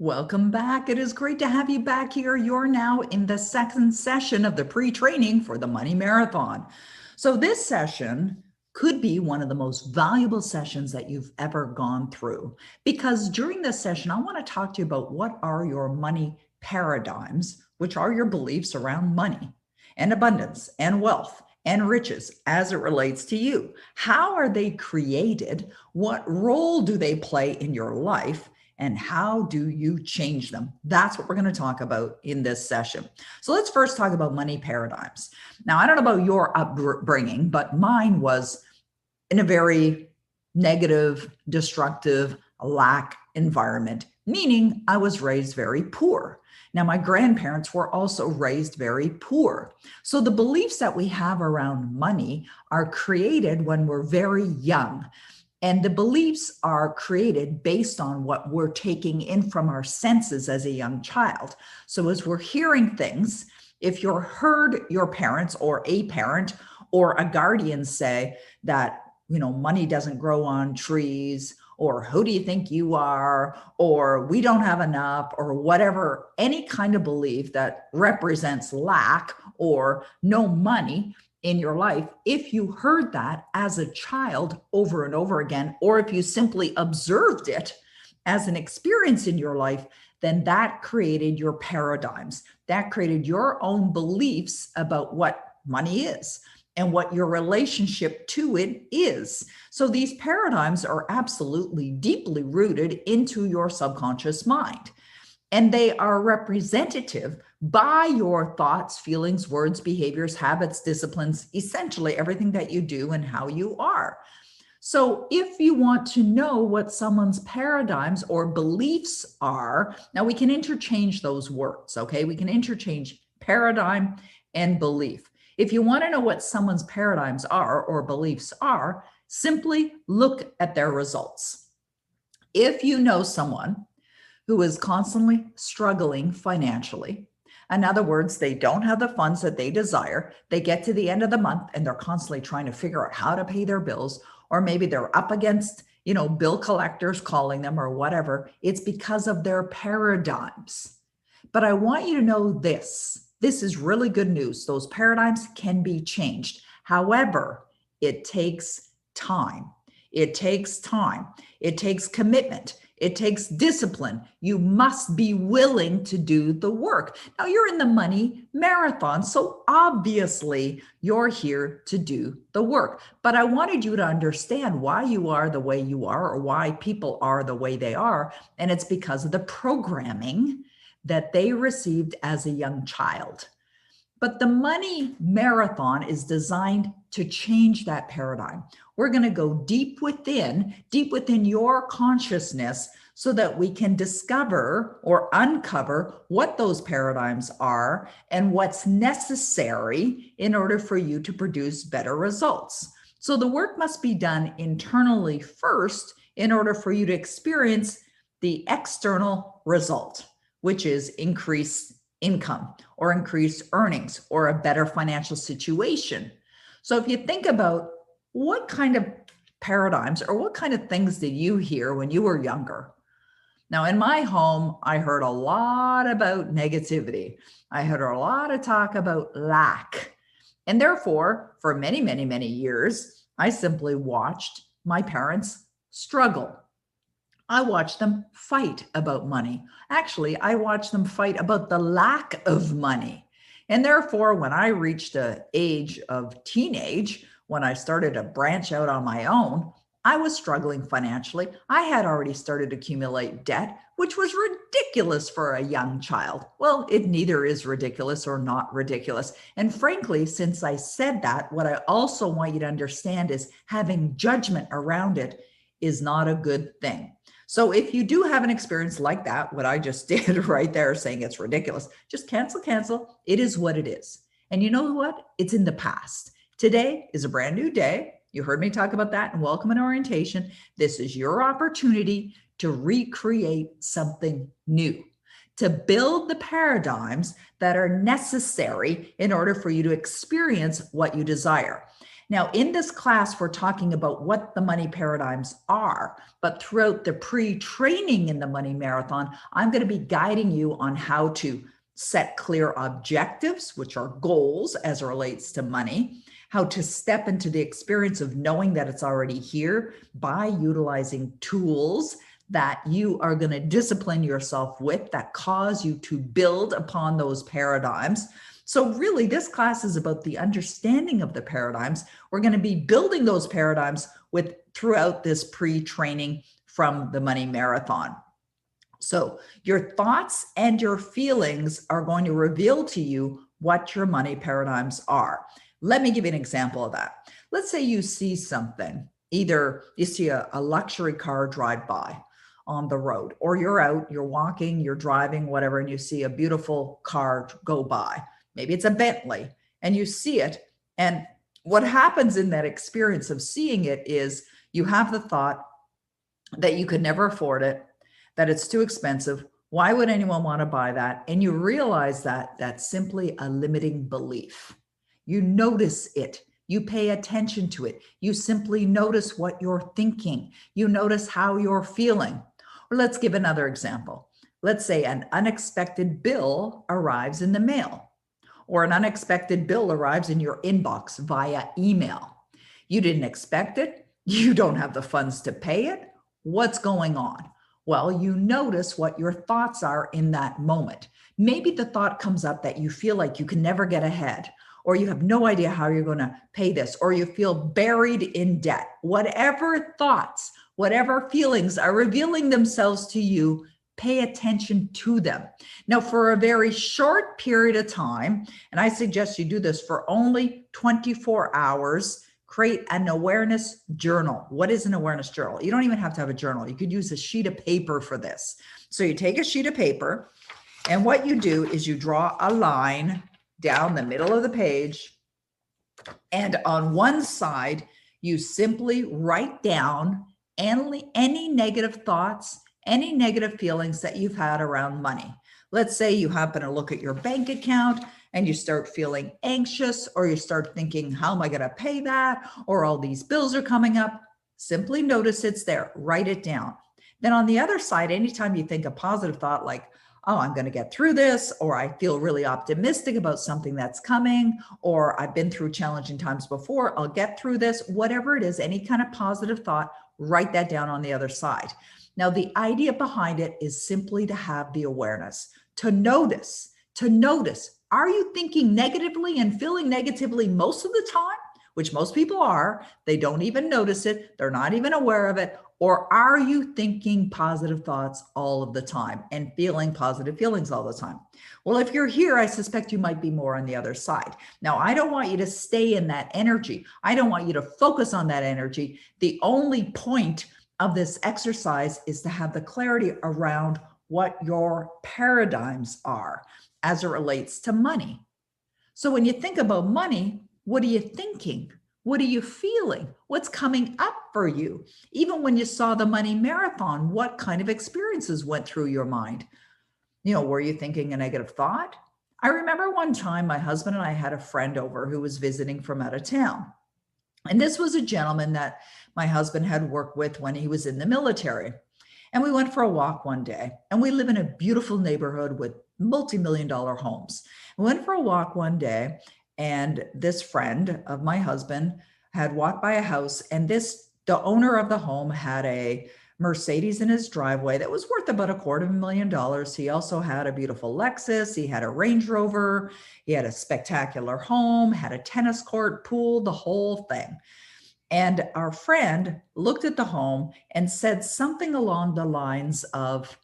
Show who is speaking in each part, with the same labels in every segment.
Speaker 1: Welcome back. It is great to have you back here. You're now in the second session of the pre-training for the Money Marathon. So this session could be one of the most valuable sessions that you've ever gone through, because during this session, I want to talk to you about what are your money paradigms, which are your beliefs around money and abundance and wealth and riches as it relates to you. How are they created? What role do they play in your life? And how do you change them? That's what we're going to talk about in this session. So let's first talk about money paradigms. Now, I don't know about your upbringing, but mine was in a very negative, destructive, lack environment, meaning I was raised very poor. Now, my grandparents were also raised very poor. So the beliefs that we have around money are created when we're very young. And the beliefs are created based on what we're taking in from our senses as a young child. So as we're hearing things, if you heard your parents or a parent or a guardian say that, money doesn't grow on trees, or who do you think you are, or we don't have enough, or whatever, any kind of belief that represents lack or no money in your life, if you heard that as a child over and over again, or if you simply observed it as an experience in your life, then that created your paradigms. That created your own beliefs about what money is and what your relationship to it is. So these paradigms are absolutely deeply rooted into your subconscious mind. And they are representative by your thoughts, feelings, words, behaviors, habits, disciplines, essentially everything that you do and how you are. So if you want to know what someone's paradigms or beliefs are, now we can interchange those words, okay? We can interchange paradigm and belief. If you want to know what someone's paradigms are or beliefs are, simply look at their results. If you know someone who is constantly struggling financially, in other words, they don't have the funds that they desire, they get to the end of the month and they're constantly trying to figure out how to pay their bills, or maybe they're up against, bill collectors calling them or whatever, it's because of their paradigms. But I want you to know this. This is really good news. Those paradigms can be changed. However, it takes time. It takes time. It takes commitment. It takes discipline. You must be willing to do the work. Now, you're in the money marathon, so obviously you're here to do the work. But I wanted you to understand why you are the way you are, or why people are the way they are. And it's because of the programming that they received as a young child. But the money marathon is designed to change that paradigm. We're going to go deep within your consciousness so that we can discover or uncover what those paradigms are and what's necessary in order for you to produce better results. So the work must be done internally first in order for you to experience the external result, which is increased income or increased earnings or a better financial situation. So if you think about what kind of paradigms or what kind of things did you hear when you were younger? Now, in my home, I heard a lot about negativity. I heard a lot of talk about lack. And therefore, for many, many, many years, I simply watched my parents struggle. I watched them fight about money. Actually, I watched them fight about the lack of money. And therefore, when I reached the age of teenage, when I started to branch out on my own, I was struggling financially. I had already started to accumulate debt, which was ridiculous for a young child. Well, it neither is ridiculous or not ridiculous. And frankly, since I said that, what I also want you to understand is having judgment around it is not a good thing. So if you do have an experience like that, what I just did right there, saying it's ridiculous, just cancel. It is what it is. And you know what? It's in the past. Today is a brand new day. You heard me talk about that in Welcome and Orientation. This is your opportunity to recreate something new, to build the paradigms that are necessary in order for you to experience what you desire. Now, in this class, we're talking about what the money paradigms are, but throughout the pre-training in the Money Marathon, I'm going to be guiding you on how to set clear objectives, which are goals as it relates to money, how to step into the experience of knowing that it's already here by utilizing tools that you are going to discipline yourself with that cause you to build upon those paradigms. So really, this class is about the understanding of the paradigms. We're going to be building those paradigms with throughout this pre-training from the Money Marathon. So your thoughts and your feelings are going to reveal to you what your money paradigms are. Let me give you an example of that. Let's say you see something, either you see a luxury car drive by on the road, or you're out, you're walking, you're driving, whatever, and you see a beautiful car go by. Maybe it's a Bentley, and you see it. And what happens in that experience of seeing it is you have the thought that you could never afford it, that it's too expensive. Why would anyone want to buy that? And you realize that that's simply a limiting belief. You notice it. You pay attention to it. You simply notice what you're thinking. You notice how you're feeling. Or let's give another example. Let's say an unexpected bill arrives in the mail, or an unexpected bill arrives in your inbox via email. You didn't expect it. You don't have the funds to pay it. What's going on? Well, you notice what your thoughts are in that moment. Maybe the thought comes up that you feel like you can never get ahead, or you have no idea how you're going to pay this, or you feel buried in debt. Whatever thoughts, whatever feelings are revealing themselves to you, pay attention to them. Now, for a very short period of time, and I suggest you do this for only 24 hours, create an awareness journal. What is an awareness journal? You don't even have to have a journal. You could use a sheet of paper for this. So you take a sheet of paper, and what you do is you draw a line down the middle of the page, and on one side, you simply write down any negative thoughts, any negative feelings that you've had around money. Let's say you happen to look at your bank account and you start feeling anxious, or you start thinking, how am I going to pay that? Or all these bills are coming up. Simply notice it's there, write it down. Then on the other side, anytime you think a positive thought like, oh, I'm going to get through this, or I feel really optimistic about something that's coming, or I've been through challenging times before, I'll get through this, whatever it is, any kind of positive thought, write that down on the other side. Now, the idea behind it is simply to have the awareness, to notice, are you thinking negatively and feeling negatively most of the time, which most people are, they don't even notice it, they're not even aware of it, or are you thinking positive thoughts all of the time and feeling positive feelings all the time? Well, if you're here, I suspect you might be more on the other side. Now, I don't want you to stay in that energy. I don't want you to focus on that energy. The only point of this exercise is to have the clarity around what your paradigms are as it relates to money. So when you think about money, what are you thinking? What are you feeling? What's coming up for you? Even when you saw the Money Marathon, what kind of experiences went through your mind? Were you thinking a negative thought? I remember one time my husband and I had a friend over who was visiting from out of town. And this was a gentleman that my husband had worked with when he was in the military. And we went for a walk one day, and we live in a beautiful neighborhood with multi-million-dollar homes. We went for a walk one day, and this friend of my husband had walked by a house, and the owner of the home had a Mercedes in his driveway that was worth about $250,000. He also had a beautiful Lexus. He had a Range Rover. He had a spectacular home, had a tennis court, pool, the whole thing. And our friend looked at the home and said something along the lines of,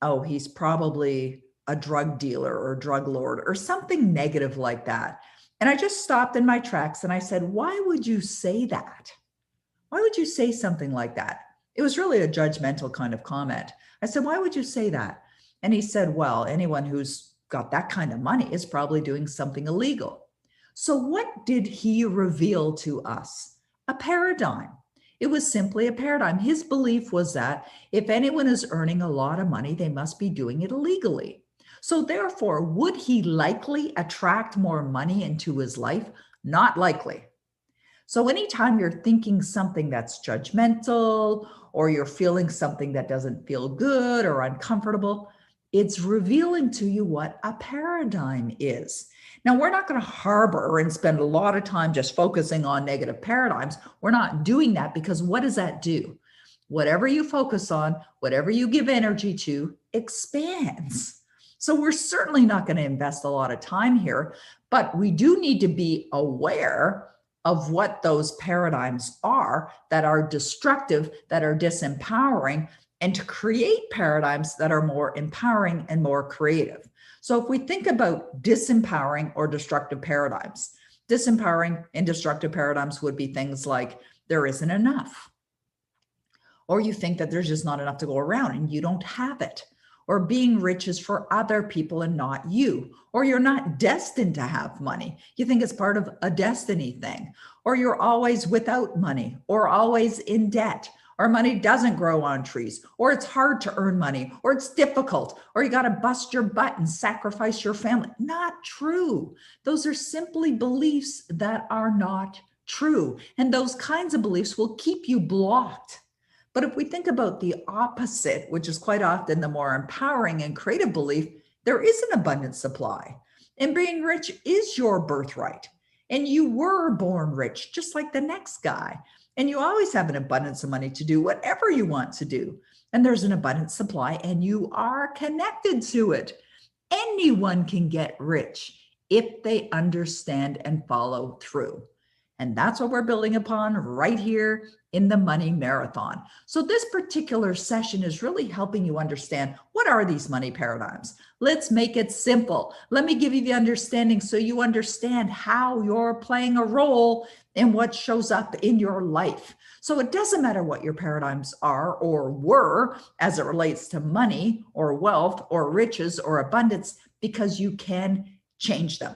Speaker 1: oh, he's probably a drug dealer or drug lord or something negative like that. And I just stopped in my tracks and I said, why would you say that? Why would you say something like that? It was really a judgmental kind of comment. I said, why would you say that? And he said, well, anyone who's got that kind of money is probably doing something illegal. So what did he reveal to us? A paradigm. It was simply a paradigm. His belief was that if anyone is earning a lot of money, they must be doing it illegally. So therefore, would he likely attract more money into his life? Not likely. So anytime you're thinking something that's judgmental, or you're feeling something that doesn't feel good or uncomfortable, it's revealing to you what a paradigm is. Now, we're not going to harbor and spend a lot of time just focusing on negative paradigms. We're not doing that, because what does that do? Whatever you focus on, whatever you give energy to, expands. So we're certainly not going to invest a lot of time here, but we do need to be aware of what those paradigms are that are destructive, that are disempowering, and to create paradigms that are more empowering and more creative. So if we think about disempowering or destructive paradigms, disempowering and destructive paradigms would be things like there isn't enough, or you think that there's just not enough to go around and you don't have it, or being rich is for other people and not you, or you're not destined to have money. You think it's part of a destiny thing, or you're always without money, or always in debt, or money doesn't grow on trees, or it's hard to earn money, or it's difficult, or you got to bust your butt and sacrifice your family. Not true. Those are simply beliefs that are not true. And those kinds of beliefs will keep you blocked. But if we think about the opposite, which is quite often the more empowering and creative belief, there is an abundant supply. And being rich is your birthright. And you were born rich, just like the next guy. And you always have an abundance of money to do whatever you want to do. And there's an abundant supply, and you are connected to it. Anyone can get rich if they understand and follow through. And that's what we're building upon right here in the Money Marathon. So this particular session is really helping you understand, what are these money paradigms? Let's make it simple. Let me give you the understanding so you understand how you're playing a role in what shows up in your life. So it doesn't matter what your paradigms are or were as it relates to money or wealth or riches or abundance, because you can change them.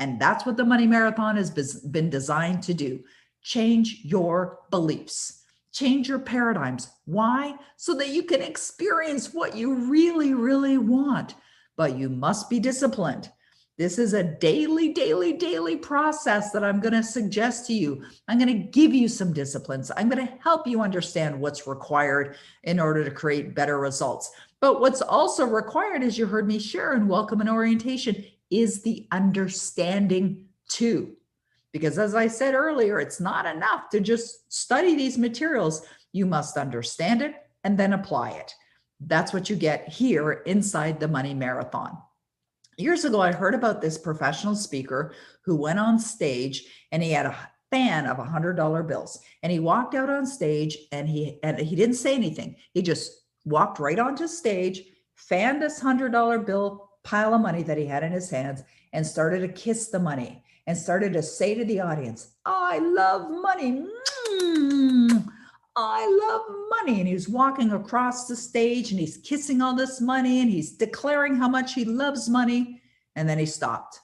Speaker 1: And that's what the Money Marathon has been designed to do. Change your beliefs, change your paradigms. Why? So that you can experience what you really, really want. But you must be disciplined. This is a daily process that I'm going to suggest to you. I'm going to give you some disciplines. I'm going to help you understand what's required in order to create better results. But what's also required, as you heard me share in Welcome and Orientation, is the understanding too. Because as I said earlier, it's not enough to just study these materials. You must understand it and then apply it. That's what you get here inside the Money Marathon. Years ago, I heard about this professional speaker who went on stage and he had a fan of $100 bills. And he walked out on stage and he didn't say anything. He just walked right onto stage, fanned this $100 bill pile of money that he had in his hands, and started to kiss the money and started to say to the audience, I love money. I love money. And he was walking across the stage and he's kissing all this money and he's declaring how much he loves money. And then he stopped.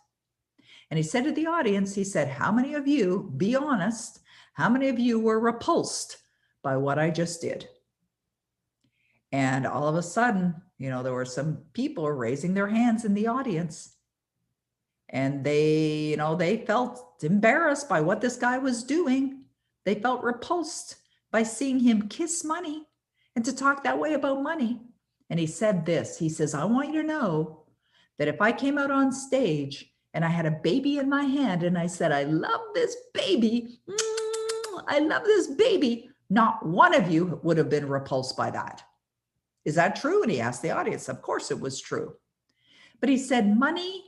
Speaker 1: And he said to the audience, he said, how many of you, be honest, how many of you were repulsed by what I just did? And all of a sudden, there were some people raising their hands in the audience. And they felt embarrassed by what this guy was doing. They felt repulsed by seeing him kiss money and to talk that way about money. And he said this, he says, I want you to know that if I came out on stage and I had a baby in my hand and I said, I love this baby, I love this baby, not one of you would have been repulsed by that. Is that true? And he asked the audience. Of course it was true. But he said, money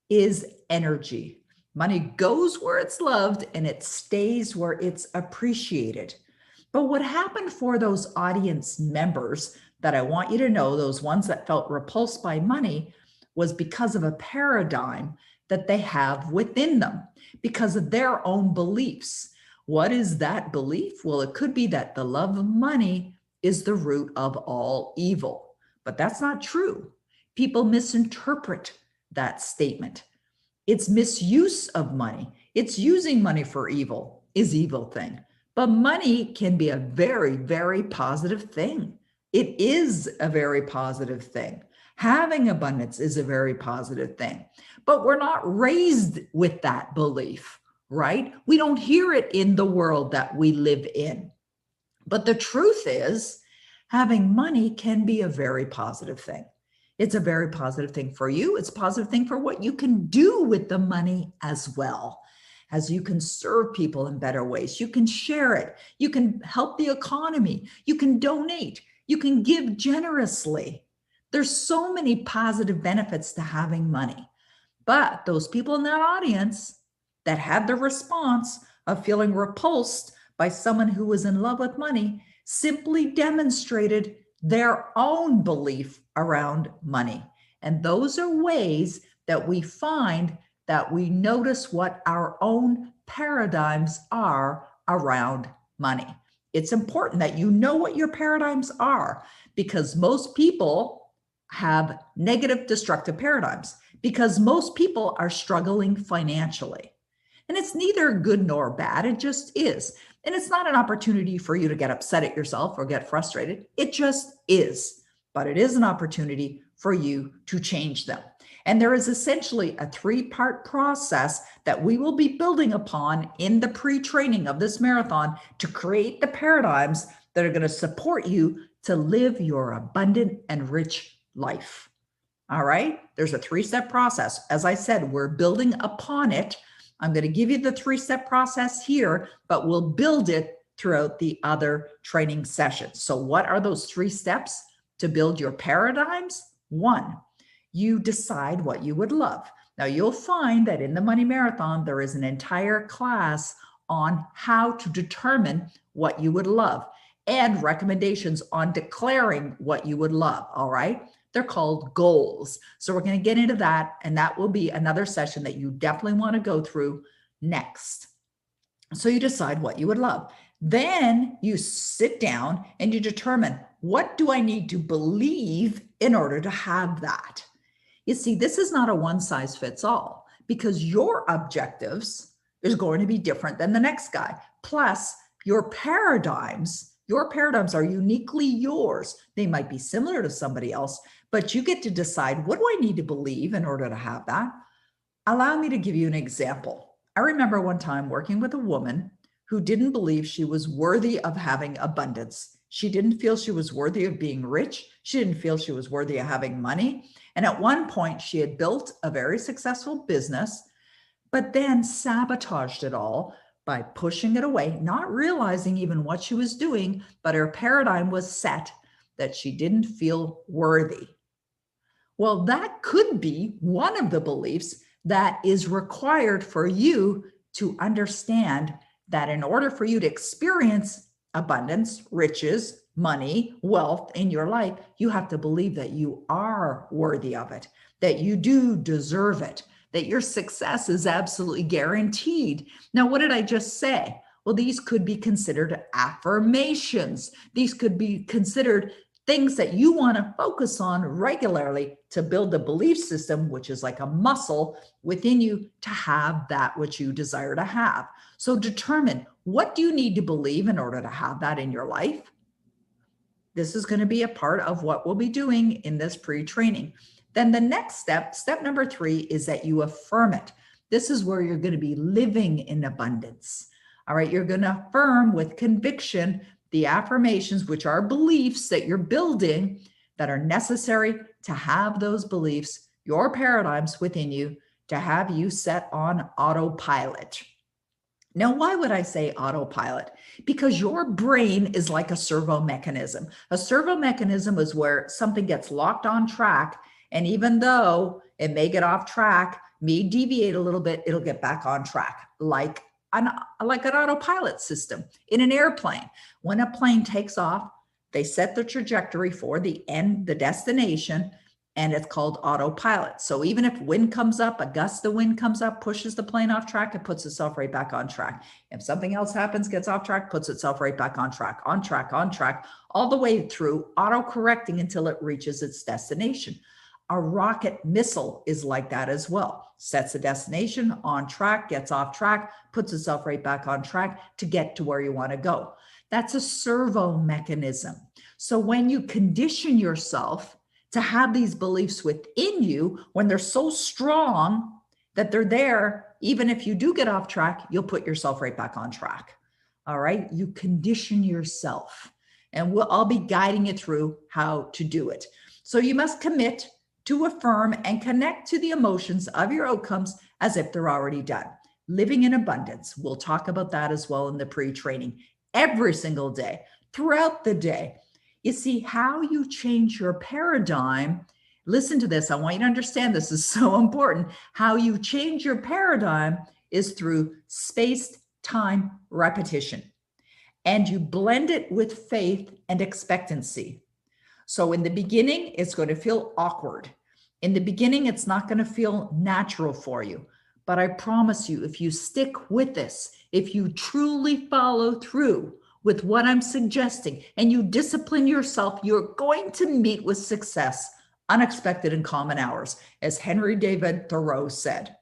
Speaker 1: is energy. Money goes where it's loved and it stays where it's appreciated. But what happened for those audience members that I want you to know, those ones that felt repulsed by money, was because of a paradigm that they have within them, because of their own beliefs. What is that belief? Well, it could be that the love of money is the root of all evil, but that's not true. People misinterpret that statement. It's misuse of money. It's using money for evil is evil thing, but money can be a very, very positive thing. It is a very positive thing. Having abundance is a very positive thing, but we're not raised with that belief. right? We don't hear it in the world that we live in. But the truth is, having money can be a very positive thing. It's a very positive thing for you. It's a positive thing for what you can do with the money as well. As you can serve people in better ways, you can share it, you can help the economy, you can donate, you can give generously. There's so many positive benefits to having money. But those people in that audience that had the response of feeling repulsed by someone who was in love with money simply demonstrated their own belief around money. And those are ways that we find that we notice what our own paradigms are around money. It's important that you know what your paradigms are, because most people have negative, destructive paradigms, because most people are struggling financially. And it's neither good nor bad, it just is. And it's not an opportunity for you to get upset at yourself or get frustrated. It just is. But it is an opportunity for you to change them. And there is essentially a 3-part process that we will be building upon in the pre-training of this marathon to create the paradigms that are going to support you to live your abundant and rich life. All right. There's a 3-step process. As I said, we're building upon it. I'm going to give you the 3-step process here, but we'll build it throughout the other training sessions. So what are those 3 steps to build your paradigms? 1, you decide what you would love. Now you'll find that in the Money Marathon, there is an entire class on how to determine what you would love and recommendations on declaring what you would love. All right. They're called goals. So we're going to get into that, and that will be another session that you definitely want to go through next. So you decide what you would love. Then you sit down and you determine, what do I need to believe in order to have that? You see, this is not a one size fits all, because your objectives is going to be different than the next guy. Plus, your paradigms are uniquely yours. They might be similar to somebody else, but you get to decide, what do I need to believe in order to have that? Allow me to give you an example. I remember one time working with a woman who didn't believe she was worthy of having abundance. She didn't feel she was worthy of being rich. She didn't feel she was worthy of having money. And at one point, she had built a very successful business, but then sabotaged it all by pushing it away, not realizing even what she was doing, but her paradigm was set that she didn't feel worthy. Well, that could be one of the beliefs that is required for you to understand that in order for you to experience abundance, riches, money, wealth in your life, you have to believe that you are worthy of it, that you do deserve it, that your success is absolutely guaranteed. Now, what did I just say? Well, these could be considered affirmations. These could be considered things that you want to focus on regularly to build a belief system, which is like a muscle within you to have that which you desire to have. So determine, what do you need to believe in order to have that in your life? This is going to be a part of what we'll be doing in this pre-training. Then the next step, step number 3, is that you affirm it. This is where you're going to be living in abundance. All right. You're going to affirm with conviction the affirmations, which are beliefs that you're building that are necessary to have those beliefs, your paradigms within you, to have you set on autopilot. Now, why would I say autopilot? Because your brain is like a servo mechanism. A servo mechanism is where something gets locked on track, and even though it may get off track, may deviate a little bit, it'll get back on track, like an autopilot system in an airplane. When a plane takes off, they set the trajectory for the end, the destination, and it's called autopilot. So even if wind comes up, a gust of wind comes up, pushes the plane off track, it puts itself right back on track. If something else happens, gets off track, puts itself right back on track, all the way through, auto-correcting until it reaches its destination. A rocket missile is like that as well. Sets a destination, on track, gets off track, puts itself right back on track to get to where you want to go. That's a servo mechanism. So when you condition yourself to have these beliefs within you, when they're so strong that they're there even if you do get off track, you'll put yourself right back on track. All right. You condition yourself, and I'll be guiding you through how to do it. So you must commit to affirm and connect to the emotions of your outcomes as if they're already done. Living in abundance. We'll talk about that as well in the pre-training every single day, throughout the day. You see, how you change your paradigm. Listen to this. I want you to understand this is so important. How you change your paradigm is through spaced time repetition. And you blend it with faith and expectancy. So in the beginning, it's going to feel awkward. In the beginning, it's not going to feel natural for you. But I promise you, if you stick with this, if you truly follow through with what I'm suggesting and you discipline yourself, you're going to meet with success, unexpected and common hours, as Henry David Thoreau said.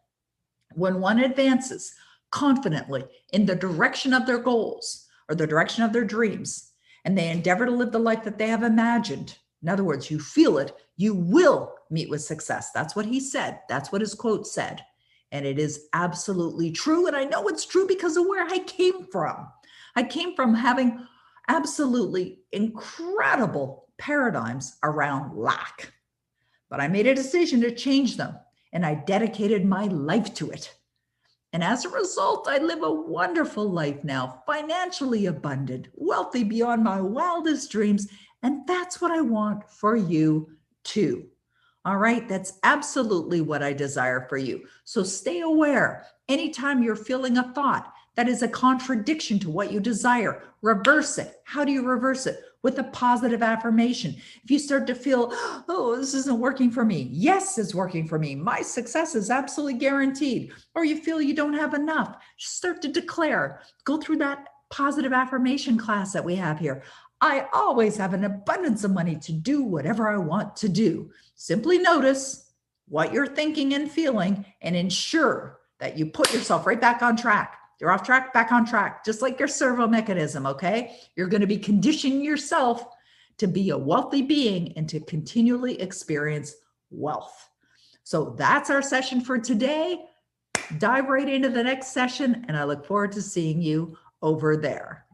Speaker 1: When one advances confidently in the direction of their goals or the direction of their dreams, and they endeavor to live the life that they have imagined, in other words, you feel it, you will meet with success. That's what he said. That's what his quote said. And it is absolutely true. And I know it's true because of where I came from. I came from having absolutely incredible paradigms around lack. But I made a decision to change them, and I dedicated my life to it. And as a result, I live a wonderful life now, financially abundant, wealthy beyond my wildest dreams. And that's what I want for you too. All right, that's absolutely what I desire for you. So stay aware. Anytime you're feeling a thought that is a contradiction to what you desire, reverse it. How do you reverse it? With a positive affirmation. If you start to feel, oh, this isn't working for me. Yes, it's working for me. My success is absolutely guaranteed. Or you feel you don't have enough. Just start to declare. Go through that positive affirmation class that we have here. I always have an abundance of money to do whatever I want to do. Simply notice what you're thinking and feeling and ensure that you put yourself right back on track. You're off track, back on track, just like your servo mechanism, okay? You're going to be conditioning yourself to be a wealthy being and to continually experience wealth. So that's our session for today. Dive right into the next session, and I look forward to seeing you over there.